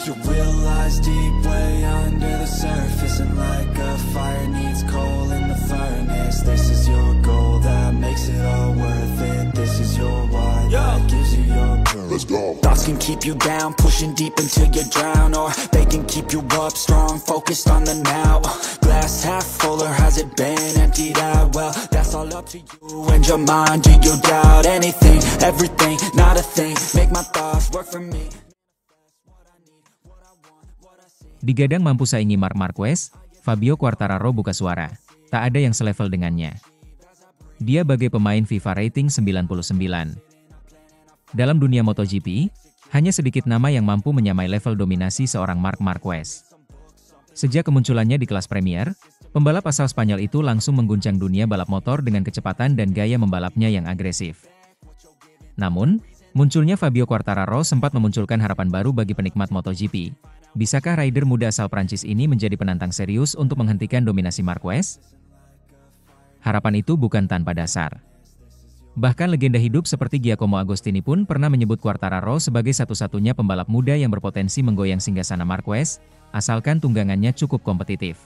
You realize deep way under the surface, and like a fire needs coal in the furnace. This is your goal that makes it all worth it. This is your why that gives you your purpose. Let's go. Thoughts can keep you down, pushing deep until you drown, or they can keep you up strong, focused on the now. Glass half full, or has it been emptied out? Well, that's all up to you and your mind. Do you doubt anything, everything, not a thing? Make my thoughts work for me. Digadang mampu saingi Marc Marquez, Fabio Quartararo buka suara. Tak ada yang selevel dengannya. Dia bagai pemain FIFA rating 99. Dalam dunia MotoGP, hanya sedikit nama yang mampu menyamai level dominasi seorang Marc Marquez. Sejak kemunculannya di kelas Premier, pembalap asal Spanyol itu langsung mengguncang dunia balap motor dengan kecepatan dan gaya membalapnya yang agresif. Namun, munculnya Fabio Quartararo sempat memunculkan harapan baru bagi penikmat MotoGP. Bisakah rider muda asal Prancis ini menjadi penantang serius untuk menghentikan dominasi Marquez? Harapan itu bukan tanpa dasar. Bahkan legenda hidup seperti Giacomo Agostini pun pernah menyebut Quartararo sebagai satu-satunya pembalap muda yang berpotensi menggoyang singgasana Marquez, asalkan tunggangannya cukup kompetitif.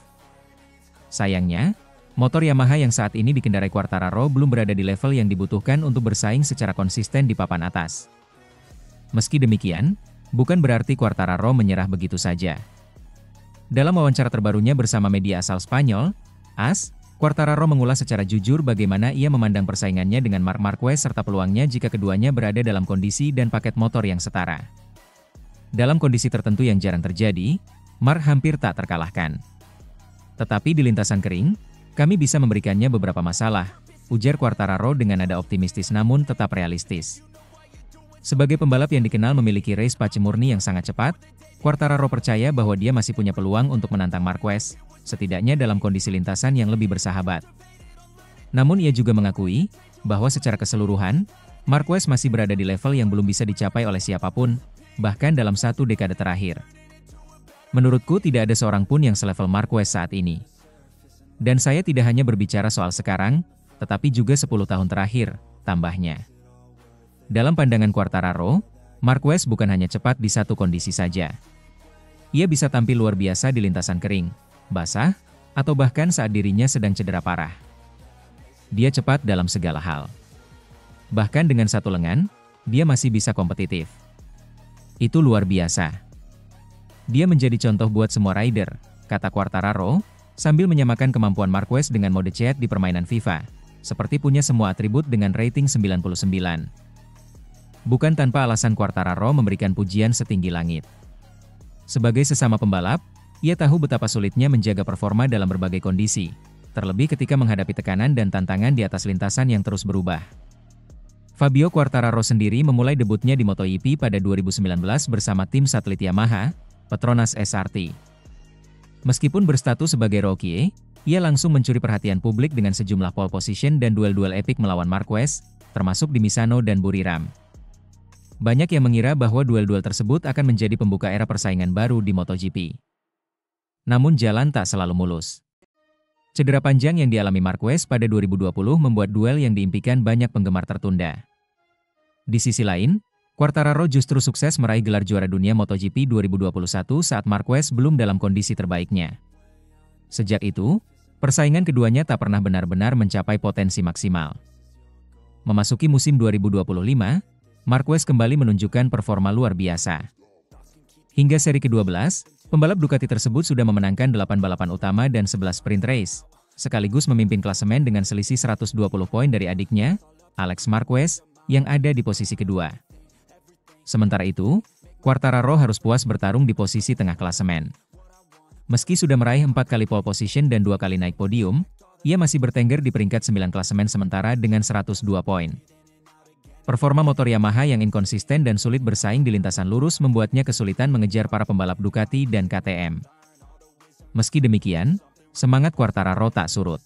Sayangnya, motor Yamaha yang saat ini dikendarai Quartararo belum berada di level yang dibutuhkan untuk bersaing secara konsisten di papan atas. Meski demikian, bukan berarti Quartararo menyerah begitu saja. Dalam wawancara terbarunya bersama media asal Spanyol, AS, Quartararo mengulas secara jujur bagaimana ia memandang persaingannya dengan Marc Marquez serta peluangnya jika keduanya berada dalam kondisi dan paket motor yang setara. Dalam kondisi tertentu yang jarang terjadi, Marc hampir tak terkalahkan. Tetapi di lintasan kering, kami bisa memberikannya beberapa masalah, ujar Quartararo dengan nada optimistis namun tetap realistis. Sebagai pembalap yang dikenal memiliki race pace murni yang sangat cepat, Quartararo percaya bahwa dia masih punya peluang untuk menantang Marquez, setidaknya dalam kondisi lintasan yang lebih bersahabat. Namun ia juga mengakui bahwa secara keseluruhan, Marquez masih berada di level yang belum bisa dicapai oleh siapapun, bahkan dalam satu dekade terakhir. Menurutku tidak ada seorang pun yang selevel Marquez saat ini. Dan saya tidak hanya berbicara soal sekarang, tetapi juga 10 tahun terakhir, tambahnya. Dalam pandangan Quartararo, Marquez bukan hanya cepat di satu kondisi saja. Ia bisa tampil luar biasa di lintasan kering, basah, atau bahkan saat dirinya sedang cedera parah. Dia cepat dalam segala hal. Bahkan dengan satu lengan, dia masih bisa kompetitif. Itu luar biasa. Dia menjadi contoh buat semua rider, kata Quartararo, sambil menyamakan kemampuan Marquez dengan mode chat di permainan FIFA, seperti punya semua atribut dengan rating 99. Bukan tanpa alasan Quartararo memberikan pujian setinggi langit. Sebagai sesama pembalap, ia tahu betapa sulitnya menjaga performa dalam berbagai kondisi, terlebih ketika menghadapi tekanan dan tantangan di atas lintasan yang terus berubah. Fabio Quartararo sendiri memulai debutnya di MotoGP pada 2019 bersama tim satelit Yamaha, Petronas SRT. Meskipun berstatus sebagai rookie, ia langsung mencuri perhatian publik dengan sejumlah pole position dan duel-duel epik melawan Marquez, termasuk di Misano dan Buriram. Banyak yang mengira bahwa duel-duel tersebut akan menjadi pembuka era persaingan baru di MotoGP. Namun jalan tak selalu mulus. Cedera panjang yang dialami Marquez pada 2020 membuat duel yang diimpikan banyak penggemar tertunda. Di sisi lain, Quartararo justru sukses meraih gelar juara dunia MotoGP 2021 saat Marquez belum dalam kondisi terbaiknya. Sejak itu, persaingan keduanya tak pernah benar-benar mencapai potensi maksimal. Memasuki musim 2025, Marquez kembali menunjukkan performa luar biasa. Hingga seri ke-12, pembalap Ducati tersebut sudah memenangkan 8 balapan utama dan 11 sprint race, sekaligus memimpin klasemen dengan selisih 120 poin dari adiknya, Alex Marquez, yang ada di posisi kedua. Sementara itu, Quartararo harus puas bertarung di posisi tengah klasemen. Meski sudah meraih 4 kali pole position dan 2 kali naik podium, ia masih bertengger di peringkat 9 klasemen sementara dengan 102 poin. Performa motor Yamaha yang inkonsisten dan sulit bersaing di lintasan lurus membuatnya kesulitan mengejar para pembalap Ducati dan KTM. Meski demikian, semangat Quartararo tak surut.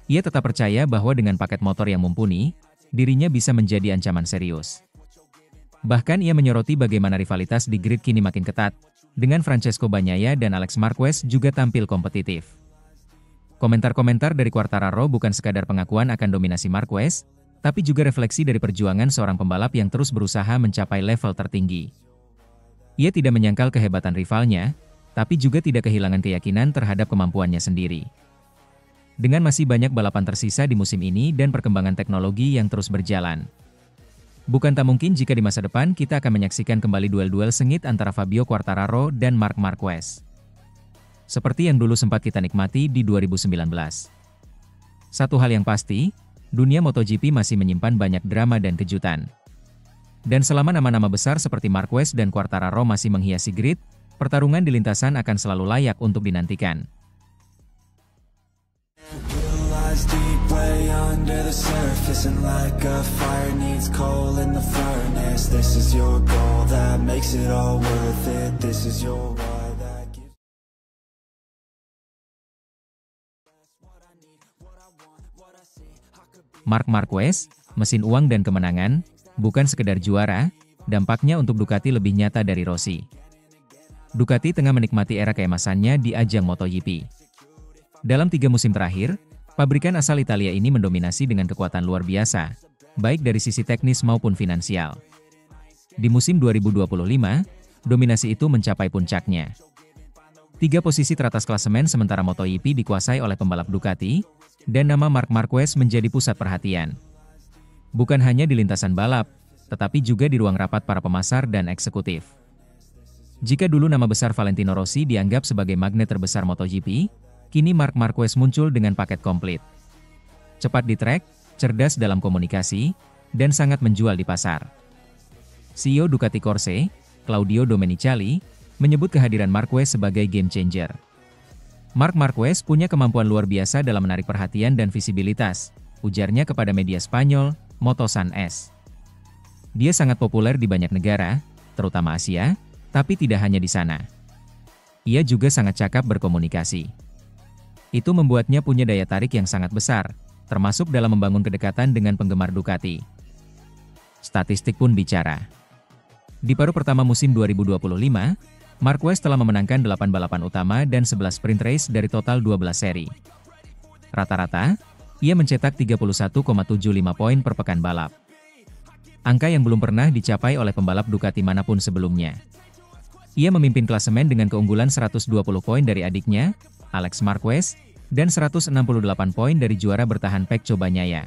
Ia tetap percaya bahwa dengan paket motor yang mumpuni, dirinya bisa menjadi ancaman serius. Bahkan ia menyoroti bagaimana rivalitas di grid kini makin ketat, dengan Francesco Bagnaia dan Alex Marquez juga tampil kompetitif. Komentar-komentar dari Quartararo bukan sekadar pengakuan akan dominasi Marquez, tapi juga refleksi dari perjuangan seorang pembalap yang terus berusaha mencapai level tertinggi. Ia tidak menyangkal kehebatan rivalnya, tapi juga tidak kehilangan keyakinan terhadap kemampuannya sendiri. Dengan masih banyak balapan tersisa di musim ini dan perkembangan teknologi yang terus berjalan, bukan tak mungkin jika di masa depan kita akan menyaksikan kembali duel-duel sengit antara Fabio Quartararo dan Marc Marquez. Seperti yang dulu sempat kita nikmati di 2019. Satu hal yang pasti, dunia MotoGP masih menyimpan banyak drama dan kejutan. Dan selama nama-nama besar seperti Marquez dan Quartararo masih menghiasi grid, pertarungan di lintasan akan selalu layak untuk dinantikan. Deep way under the surface, and like a fire needs coal in the furnace. This is your goal that makes it all worth it. This is your why that gives what I need, what I want, what I see. Marc Marquez, mesin uang dan kemenangan, bukan sekedar juara, dampaknya untuk Ducati lebih nyata dari Rossi. Ducati tengah menikmati era keemasannya di ajang MotoGP. Dalam 3 musim terakhir, pabrikan asal Italia ini mendominasi dengan kekuatan luar biasa, baik dari sisi teknis maupun finansial. Di musim 2025, dominasi itu mencapai puncaknya. 3 posisi teratas klasemen sementara MotoGP dikuasai oleh pembalap Ducati, dan nama Marc Marquez menjadi pusat perhatian. Bukan hanya di lintasan balap, tetapi juga di ruang rapat para pemasar dan eksekutif. Jika dulu nama besar Valentino Rossi dianggap sebagai magnet terbesar MotoGP, kini Marc Marquez muncul dengan paket komplit. Cepat di trek, cerdas dalam komunikasi, dan sangat menjual di pasar. CEO Ducati Corse, Claudio Domenicali, menyebut kehadiran Marquez sebagai game changer. Marc Marquez punya kemampuan luar biasa dalam menarik perhatian dan visibilitas, ujarnya kepada media Spanyol, Motosan S. Dia sangat populer di banyak negara, terutama Asia, tapi tidak hanya di sana. Ia juga sangat cakap berkomunikasi. Itu membuatnya punya daya tarik yang sangat besar, termasuk dalam membangun kedekatan dengan penggemar Ducati. Statistik pun bicara. Di paruh pertama musim 2025, Marquez telah memenangkan 8 balapan utama dan 11 sprint race dari total 12 seri. Rata-rata, ia mencetak 31,75 poin per pekan balap. Angka yang belum pernah dicapai oleh pembalap Ducati manapun sebelumnya. Ia memimpin klasemen dengan keunggulan 120 poin dari adiknya, Alex Marquez, dan 168 poin dari juara bertahan Pecco Bagnaia.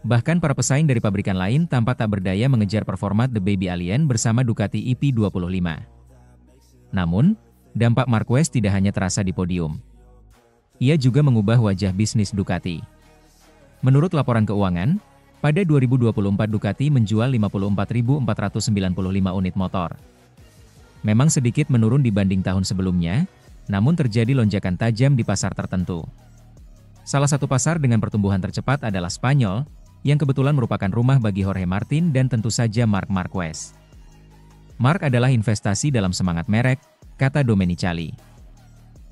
Bahkan para pesaing dari pabrikan lain tampak tak berdaya mengejar performa The Baby Alien bersama Ducati EP25. Namun, dampak Marquez tidak hanya terasa di podium. Ia juga mengubah wajah bisnis Ducati. Menurut laporan keuangan, pada 2024 Ducati menjual 54.495 unit motor. Memang sedikit menurun dibanding tahun sebelumnya, namun terjadi lonjakan tajam di pasar tertentu. Salah satu pasar dengan pertumbuhan tercepat adalah Spanyol, yang kebetulan merupakan rumah bagi Jorge Martin dan tentu saja Marc Marquez. Marc adalah investasi dalam semangat merek, kata Domenicali.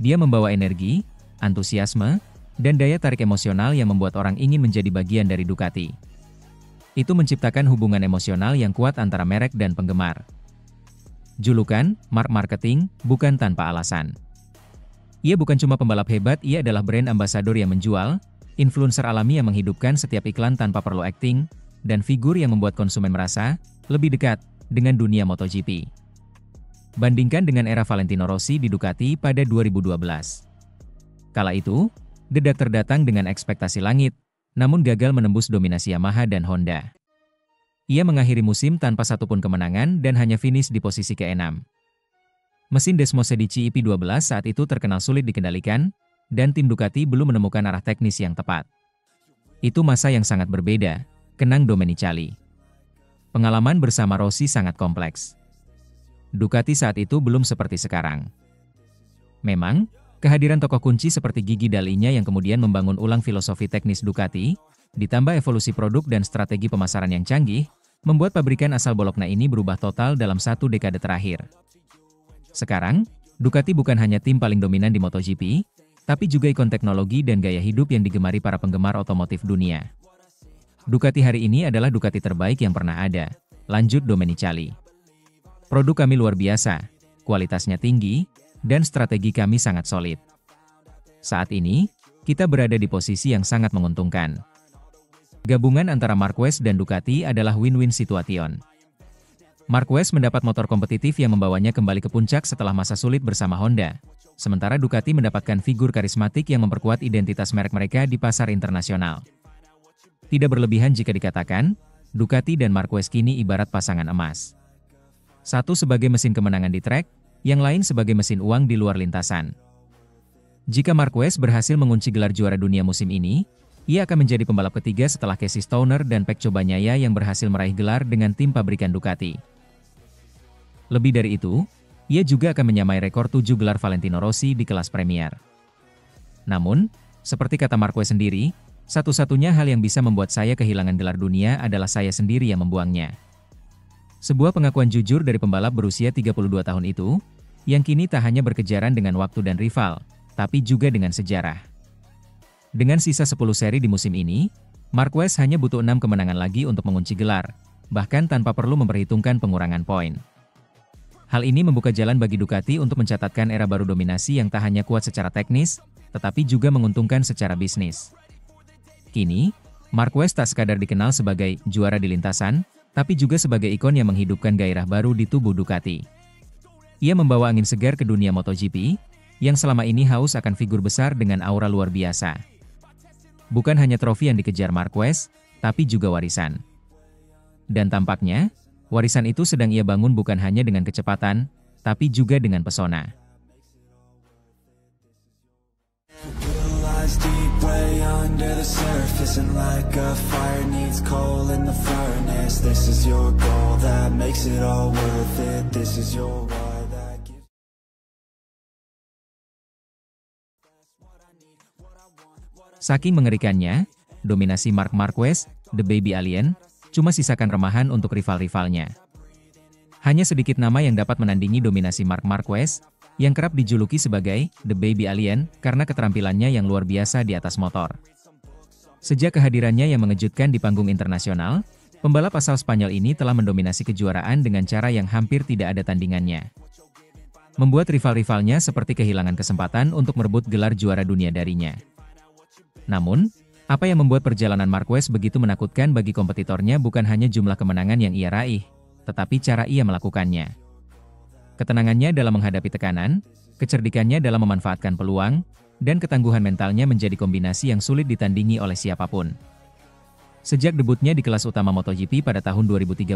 Dia membawa energi, antusiasme, dan daya tarik emosional yang membuat orang ingin menjadi bagian dari Ducati. Itu menciptakan hubungan emosional yang kuat antara merek dan penggemar. Julukan, Marc Marketing, bukan tanpa alasan. Ia bukan cuma pembalap hebat, ia adalah brand ambassador yang menjual, influencer alami yang menghidupkan setiap iklan tanpa perlu akting, dan figur yang membuat konsumen merasa lebih dekat dengan dunia MotoGP. Bandingkan dengan era Valentino Rossi di Ducati pada 2012. Kala itu, dedak terdatang dengan ekspektasi langit, namun gagal menembus dominasi Yamaha dan Honda. Ia mengakhiri musim tanpa satupun kemenangan dan hanya finish di posisi ke-6. Mesin Desmosedici EP12 saat itu terkenal sulit dikendalikan, dan tim Ducati belum menemukan arah teknis yang tepat. Itu masa yang sangat berbeda, kenang Domenicali. Pengalaman bersama Rossi sangat kompleks. Ducati saat itu belum seperti sekarang. Memang, kehadiran tokoh kunci seperti Gigi Dall'Igna yang kemudian membangun ulang filosofi teknis Ducati, ditambah evolusi produk dan strategi pemasaran yang canggih, membuat pabrikan asal Bologna ini berubah total dalam 1 dekade terakhir. Sekarang, Ducati bukan hanya tim paling dominan di MotoGP, tapi juga ikon teknologi dan gaya hidup yang digemari para penggemar otomotif dunia. Ducati hari ini adalah Ducati terbaik yang pernah ada, lanjut Domenicali. Produk kami luar biasa, kualitasnya tinggi, dan strategi kami sangat solid. Saat ini, kita berada di posisi yang sangat menguntungkan. Gabungan antara Marquez dan Ducati adalah win-win situation. Marquez mendapat motor kompetitif yang membawanya kembali ke puncak setelah masa sulit bersama Honda. Sementara Ducati mendapatkan figur karismatik yang memperkuat identitas merek mereka di pasar internasional. Tidak berlebihan jika dikatakan, Ducati dan Marquez kini ibarat pasangan emas. Satu sebagai mesin kemenangan di trek, yang lain sebagai mesin uang di luar lintasan. Jika Marquez berhasil mengunci gelar juara dunia musim ini, ia akan menjadi pembalap ketiga setelah Casey Stoner dan Pecco Bagnaia yang berhasil meraih gelar dengan tim pabrikan Ducati. Lebih dari itu, ia juga akan menyamai rekor 7 gelar Valentino Rossi di kelas Premier. Namun, seperti kata Marquez sendiri, satu-satunya hal yang bisa membuat saya kehilangan gelar dunia adalah saya sendiri yang membuangnya. Sebuah pengakuan jujur dari pembalap berusia 32 tahun itu, yang kini tak hanya berkejaran dengan waktu dan rival, tapi juga dengan sejarah. Dengan sisa 10 seri di musim ini, Marquez hanya butuh 6 kemenangan lagi untuk mengunci gelar, bahkan tanpa perlu memperhitungkan pengurangan poin. Hal ini membuka jalan bagi Ducati untuk mencatatkan era baru dominasi yang tak hanya kuat secara teknis, tetapi juga menguntungkan secara bisnis. Kini, Marquez tak sekadar dikenal sebagai juara di lintasan, tapi juga sebagai ikon yang menghidupkan gairah baru di tubuh Ducati. Ia membawa angin segar ke dunia MotoGP, yang selama ini haus akan figur besar dengan aura luar biasa. Bukan hanya trofi yang dikejar Marquez, tapi juga warisan. Dan tampaknya, warisan itu sedang ia bangun bukan hanya dengan kecepatan, tapi juga dengan pesona. Saking mengerikannya, dominasi Marc Marquez, The Baby Alien, cuma sisakan remahan untuk rival-rivalnya. Hanya sedikit nama yang dapat menandingi dominasi Marc Marquez, yang kerap dijuluki sebagai The Baby Alien karena keterampilannya yang luar biasa di atas motor. Sejak kehadirannya yang mengejutkan di panggung internasional, pembalap asal Spanyol ini telah mendominasi kejuaraan dengan cara yang hampir tidak ada tandingannya. Membuat rival-rivalnya seperti kehilangan kesempatan untuk merebut gelar juara dunia darinya. Namun, apa yang membuat perjalanan Marquez begitu menakutkan bagi kompetitornya bukan hanya jumlah kemenangan yang ia raih, tetapi cara ia melakukannya. Ketenangannya dalam menghadapi tekanan, kecerdikannya dalam memanfaatkan peluang, dan ketangguhan mentalnya menjadi kombinasi yang sulit ditandingi oleh siapapun. Sejak debutnya di kelas utama MotoGP pada tahun 2013,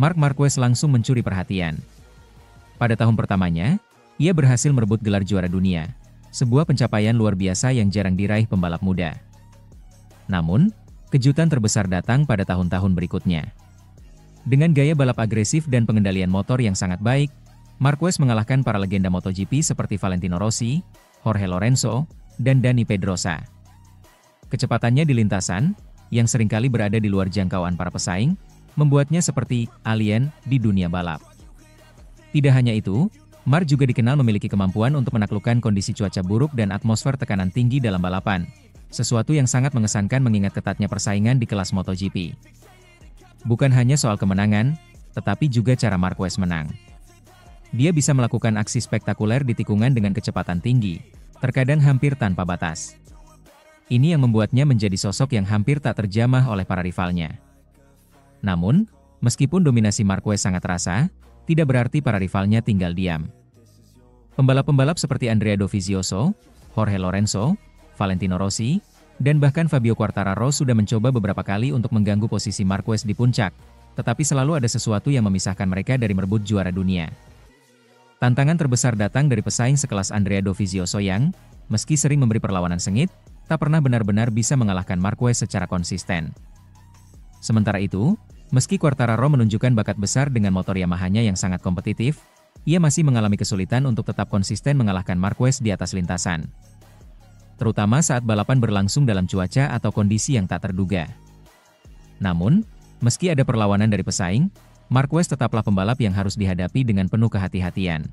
Marc Marquez langsung mencuri perhatian. Pada tahun pertamanya, ia berhasil merebut gelar juara dunia, sebuah pencapaian luar biasa yang jarang diraih pembalap muda. Namun, kejutan terbesar datang pada tahun-tahun berikutnya. Dengan gaya balap agresif dan pengendalian motor yang sangat baik, Marquez mengalahkan para legenda MotoGP seperti Valentino Rossi, Jorge Lorenzo, dan Dani Pedrosa. Kecepatannya di lintasan, yang seringkali berada di luar jangkauan para pesaing, membuatnya seperti alien di dunia balap. Tidak hanya itu, Marc juga dikenal memiliki kemampuan untuk menaklukkan kondisi cuaca buruk dan atmosfer tekanan tinggi dalam balapan. Sesuatu yang sangat mengesankan mengingat ketatnya persaingan di kelas MotoGP. Bukan hanya soal kemenangan, tetapi juga cara Marquez menang. Dia bisa melakukan aksi spektakuler di tikungan dengan kecepatan tinggi, terkadang hampir tanpa batas. Ini yang membuatnya menjadi sosok yang hampir tak terjamah oleh para rivalnya. Namun, meskipun dominasi Marquez sangat terasa, tidak berarti para rivalnya tinggal diam. Pembalap-pembalap seperti Andrea Dovizioso, Jorge Lorenzo, Valentino Rossi, dan bahkan Fabio Quartararo sudah mencoba beberapa kali untuk mengganggu posisi Marquez di puncak, tetapi selalu ada sesuatu yang memisahkan mereka dari merebut juara dunia. Tantangan terbesar datang dari pesaing sekelas Andrea Dovizioso yang, meski sering memberi perlawanan sengit, tak pernah benar-benar bisa mengalahkan Marquez secara konsisten. Sementara itu, meski Quartararo menunjukkan bakat besar dengan motor Yamaha-nya yang sangat kompetitif, ia masih mengalami kesulitan untuk tetap konsisten mengalahkan Marquez di atas lintasan. Terutama saat balapan berlangsung dalam cuaca atau kondisi yang tak terduga. Namun, meski ada perlawanan dari pesaing, Marquez tetaplah pembalap yang harus dihadapi dengan penuh kehati-hatian.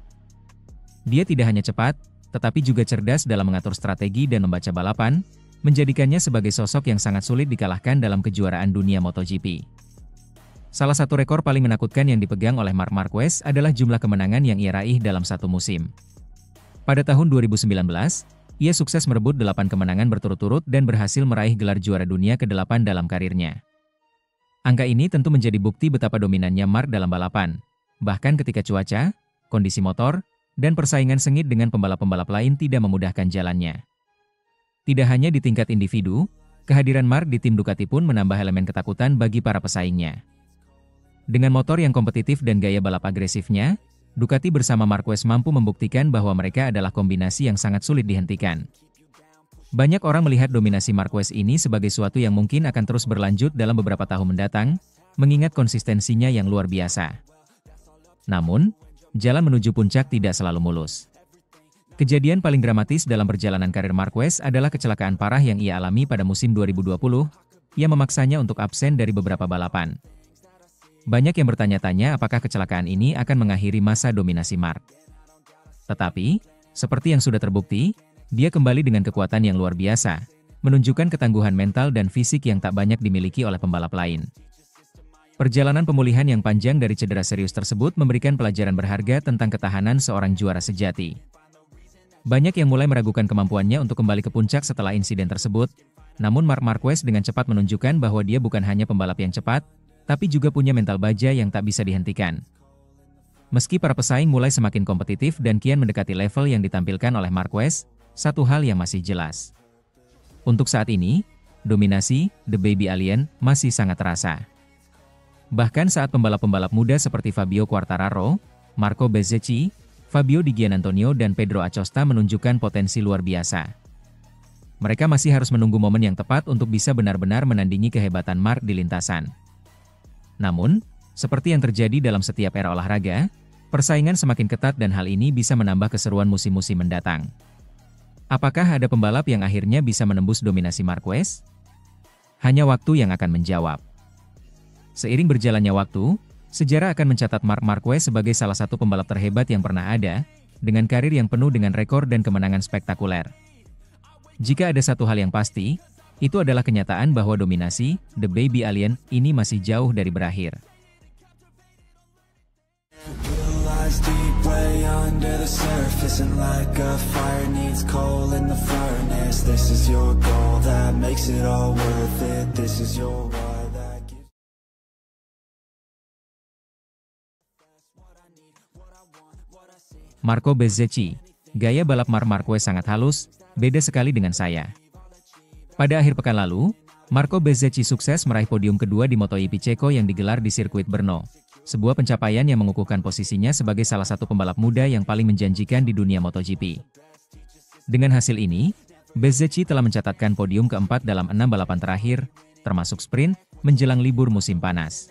Dia tidak hanya cepat, tetapi juga cerdas dalam mengatur strategi dan membaca balapan, menjadikannya sebagai sosok yang sangat sulit dikalahkan dalam kejuaraan dunia MotoGP. Salah satu rekor paling menakutkan yang dipegang oleh Marc Marquez adalah jumlah kemenangan yang ia raih dalam satu musim. Pada tahun 2019, ia sukses merebut 8 kemenangan berturut-turut dan berhasil meraih gelar juara dunia ke-8 dalam karirnya. Angka ini tentu menjadi bukti betapa dominannya Mark dalam balapan. Bahkan ketika cuaca, kondisi motor, dan persaingan sengit dengan pembalap-pembalap lain tidak memudahkan jalannya. Tidak hanya di tingkat individu, kehadiran Mark di tim Ducati pun menambah elemen ketakutan bagi para pesaingnya. Dengan motor yang kompetitif dan gaya balap agresifnya, Ducati bersama Marquez mampu membuktikan bahwa mereka adalah kombinasi yang sangat sulit dihentikan. Banyak orang melihat dominasi Marquez ini sebagai suatu yang mungkin akan terus berlanjut dalam beberapa tahun mendatang, mengingat konsistensinya yang luar biasa. Namun, jalan menuju puncak tidak selalu mulus. Kejadian paling dramatis dalam perjalanan karir Marquez adalah kecelakaan parah yang ia alami pada musim 2020, yang memaksanya untuk absen dari beberapa balapan. Banyak yang bertanya-tanya apakah kecelakaan ini akan mengakhiri masa dominasi Mark. Tetapi, seperti yang sudah terbukti, dia kembali dengan kekuatan yang luar biasa, menunjukkan ketangguhan mental dan fisik yang tak banyak dimiliki oleh pembalap lain. Perjalanan pemulihan yang panjang dari cedera serius tersebut memberikan pelajaran berharga tentang ketahanan seorang juara sejati. Banyak yang mulai meragukan kemampuannya untuk kembali ke puncak setelah insiden tersebut, namun Marc Marquez dengan cepat menunjukkan bahwa dia bukan hanya pembalap yang cepat, tapi juga punya mental baja yang tak bisa dihentikan. Meski para pesaing mulai semakin kompetitif dan kian mendekati level yang ditampilkan oleh Marquez, satu hal yang masih jelas. Untuk saat ini, dominasi The Baby Alien masih sangat terasa. Bahkan saat pembalap-pembalap muda seperti Fabio Quartararo, Marco Bezzecchi, Fabio Di Giannantonio dan Pedro Acosta menunjukkan potensi luar biasa. Mereka masih harus menunggu momen yang tepat untuk bisa benar-benar menandingi kehebatan Mark di lintasan. Namun, seperti yang terjadi dalam setiap era olahraga, persaingan semakin ketat dan hal ini bisa menambah keseruan musim-musim mendatang. Apakah ada pembalap yang akhirnya bisa menembus dominasi Marquez? Hanya waktu yang akan menjawab. Seiring berjalannya waktu, sejarah akan mencatat Marc Marquez sebagai salah satu pembalap terhebat yang pernah ada, dengan karir yang penuh dengan rekor dan kemenangan spektakuler. Jika ada satu hal yang pasti, itu adalah kenyataan bahwa dominasi The Baby Alien ini masih jauh dari berakhir. Deep way under the surface, and like a fire needs coal in the furnace. This is your goal that makes it all worth it. This is your why that gives. Marco Bezzecchi, gaya balap Marc Marquez sangat halus, beda sekali dengan saya. Pada akhir pekan lalu, Marco Bezzecchi sukses meraih podium kedua di MotoGP Ceko yang digelar di sirkuit Brno. Sebuah pencapaian yang mengukuhkan posisinya sebagai salah satu pembalap muda yang paling menjanjikan di dunia MotoGP. Dengan hasil ini, Bezzecchi telah mencatatkan podium keempat dalam 6 balapan terakhir, termasuk sprint, menjelang libur musim panas.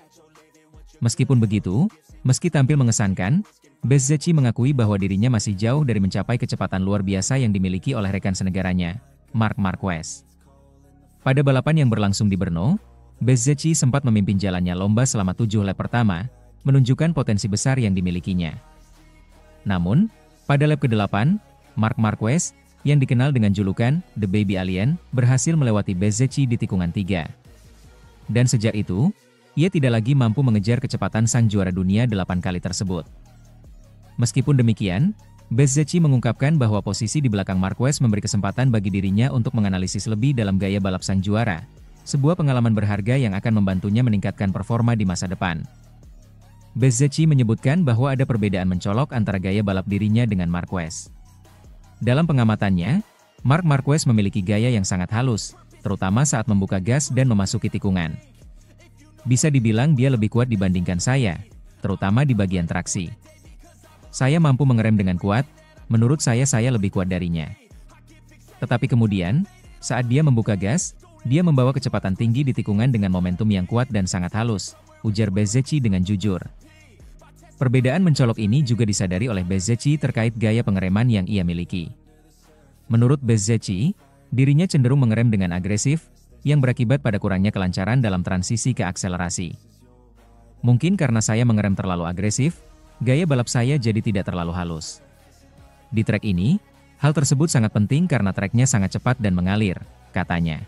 Meskipun begitu, meski tampil mengesankan, Bezzecchi mengakui bahwa dirinya masih jauh dari mencapai kecepatan luar biasa yang dimiliki oleh rekan senegaranya, Marc Marquez. Pada balapan yang berlangsung di Brno, Bezzecchi sempat memimpin jalannya lomba selama 7 lap pertama, menunjukkan potensi besar yang dimilikinya. Namun, pada lap ke-8, Marc Marquez, yang dikenal dengan julukan The Baby Alien, berhasil melewati Bezzecchi di tikungan 3. Dan sejak itu, ia tidak lagi mampu mengejar kecepatan sang juara dunia 8 kali tersebut. Meskipun demikian, Bezzecchi mengungkapkan bahwa posisi di belakang Marquez memberi kesempatan bagi dirinya untuk menganalisis lebih dalam gaya balap sang juara, sebuah pengalaman berharga yang akan membantunya meningkatkan performa di masa depan. Bezzecchi menyebutkan bahwa ada perbedaan mencolok antara gaya balap dirinya dengan Marquez. Dalam pengamatannya, Marc Marquez memiliki gaya yang sangat halus, terutama saat membuka gas dan memasuki tikungan. Bisa dibilang dia lebih kuat dibandingkan saya, terutama di bagian traksi. Saya mampu mengerem dengan kuat, menurut saya lebih kuat darinya. Tetapi kemudian, saat dia membuka gas, dia membawa kecepatan tinggi di tikungan dengan momentum yang kuat dan sangat halus, ujar Bezzecchi dengan jujur. Perbedaan mencolok ini juga disadari oleh Bezzecchi terkait gaya pengereman yang ia miliki. Menurut Bezzecchi, dirinya cenderung mengerem dengan agresif, yang berakibat pada kurangnya kelancaran dalam transisi ke akselerasi. Mungkin karena saya mengerem terlalu agresif, gaya balap saya jadi tidak terlalu halus. Di trek ini, hal tersebut sangat penting karena treknya sangat cepat dan mengalir, katanya.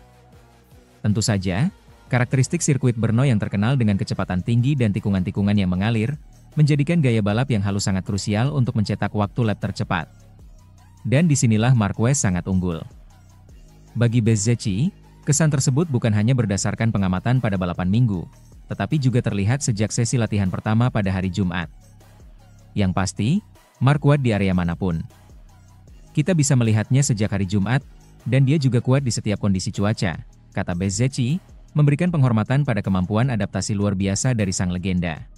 Tentu saja, karakteristik sirkuit Brno yang terkenal dengan kecepatan tinggi dan tikungan-tikungan yang mengalir, menjadikan gaya balap yang halus sangat krusial untuk mencetak waktu lap tercepat. Dan disinilah Marquez sangat unggul. Bagi Bezzecchi, kesan tersebut bukan hanya berdasarkan pengamatan pada balapan minggu, tetapi juga terlihat sejak sesi latihan pertama pada hari Jumat. Yang pasti, Mark kuat di area manapun. Kita bisa melihatnya sejak hari Jumat, dan dia juga kuat di setiap kondisi cuaca, kata Bezzecchi, memberikan penghormatan pada kemampuan adaptasi luar biasa dari sang legenda.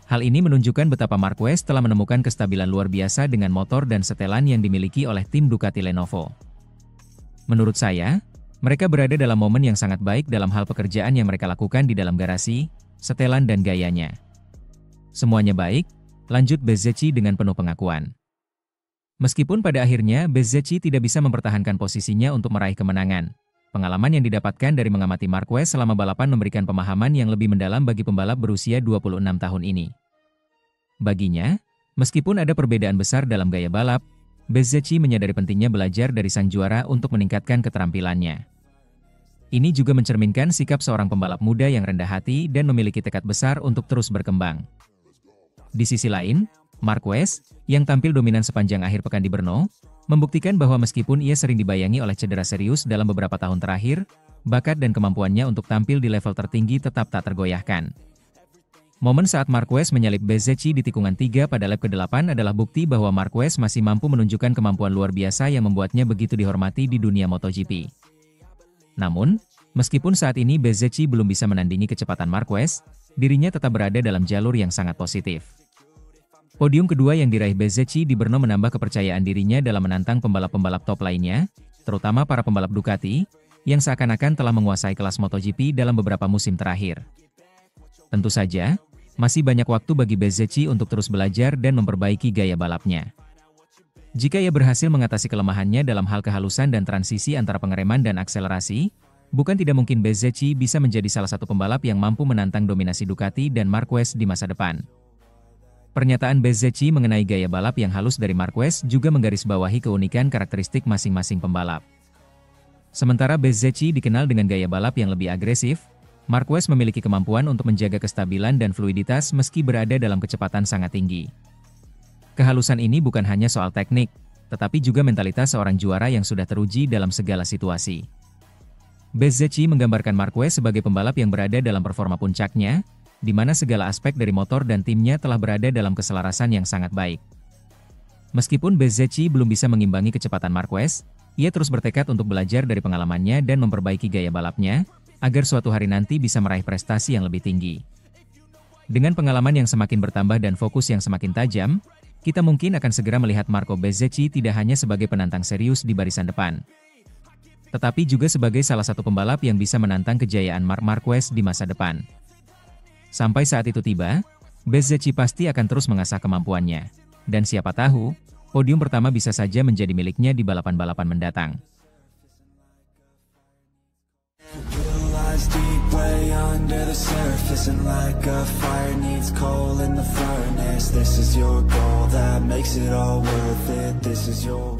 Hal ini menunjukkan betapa Marquez telah menemukan kestabilan luar biasa dengan motor dan setelan yang dimiliki oleh tim Ducati Lenovo. Menurut saya, mereka berada dalam momen yang sangat baik dalam hal pekerjaan yang mereka lakukan di dalam garasi, setelan dan gayanya. Semuanya baik, lanjut Bezzecchi dengan penuh pengakuan. Meskipun pada akhirnya Bezzecchi tidak bisa mempertahankan posisinya untuk meraih kemenangan, pengalaman yang didapatkan dari mengamati Marquez selama balapan memberikan pemahaman yang lebih mendalam bagi pembalap berusia 26 tahun ini. Baginya, meskipun ada perbedaan besar dalam gaya balap, Bezzecchi menyadari pentingnya belajar dari sang juara untuk meningkatkan keterampilannya. Ini juga mencerminkan sikap seorang pembalap muda yang rendah hati dan memiliki tekad besar untuk terus berkembang. Di sisi lain, Marquez, yang tampil dominan sepanjang akhir pekan di Brno, membuktikan bahwa meskipun ia sering dibayangi oleh cedera serius dalam beberapa tahun terakhir, bakat dan kemampuannya untuk tampil di level tertinggi tetap tak tergoyahkan. Momen saat Marquez menyalip Bezzecchi di tikungan 3 pada lap ke-8 adalah bukti bahwa Marquez masih mampu menunjukkan kemampuan luar biasa yang membuatnya begitu dihormati di dunia MotoGP. Namun, meskipun saat ini Bezzecchi belum bisa menandingi kecepatan Marquez, dirinya tetap berada dalam jalur yang sangat positif. Podium kedua yang diraih Bezzecchi di Brno menambah kepercayaan dirinya dalam menantang pembalap-pembalap top lainnya, terutama para pembalap Ducati, yang seakan-akan telah menguasai kelas MotoGP dalam beberapa musim terakhir. Tentu saja, masih banyak waktu bagi Bezzecchi untuk terus belajar dan memperbaiki gaya balapnya. Jika ia berhasil mengatasi kelemahannya dalam hal kehalusan dan transisi antara pengereman dan akselerasi, bukan tidak mungkin Bezzecchi bisa menjadi salah satu pembalap yang mampu menantang dominasi Ducati dan Marquez di masa depan. Pernyataan Bezzecchi mengenai gaya balap yang halus dari Marquez juga menggarisbawahi keunikan karakteristik masing-masing pembalap. Sementara Bezzecchi dikenal dengan gaya balap yang lebih agresif, Marquez memiliki kemampuan untuk menjaga kestabilan dan fluiditas meski berada dalam kecepatan sangat tinggi. Kehalusan ini bukan hanya soal teknik, tetapi juga mentalitas seorang juara yang sudah teruji dalam segala situasi. Bezzecchi menggambarkan Marquez sebagai pembalap yang berada dalam performa puncaknya, di mana segala aspek dari motor dan timnya telah berada dalam keselarasan yang sangat baik. Meskipun Bezzecchi belum bisa mengimbangi kecepatan Marquez, ia terus bertekad untuk belajar dari pengalamannya dan memperbaiki gaya balapnya, agar suatu hari nanti bisa meraih prestasi yang lebih tinggi. Dengan pengalaman yang semakin bertambah dan fokus yang semakin tajam, kita mungkin akan segera melihat Marco Bezzecchi tidak hanya sebagai penantang serius di barisan depan, tetapi juga sebagai salah satu pembalap yang bisa menantang kejayaan Marc Marquez di masa depan. Sampai saat itu tiba, Bezzecchi pasti akan terus mengasah kemampuannya. Dan siapa tahu, podium pertama bisa saja menjadi miliknya di balapan-balapan mendatang. This is your goal that makes it all worth it. This is your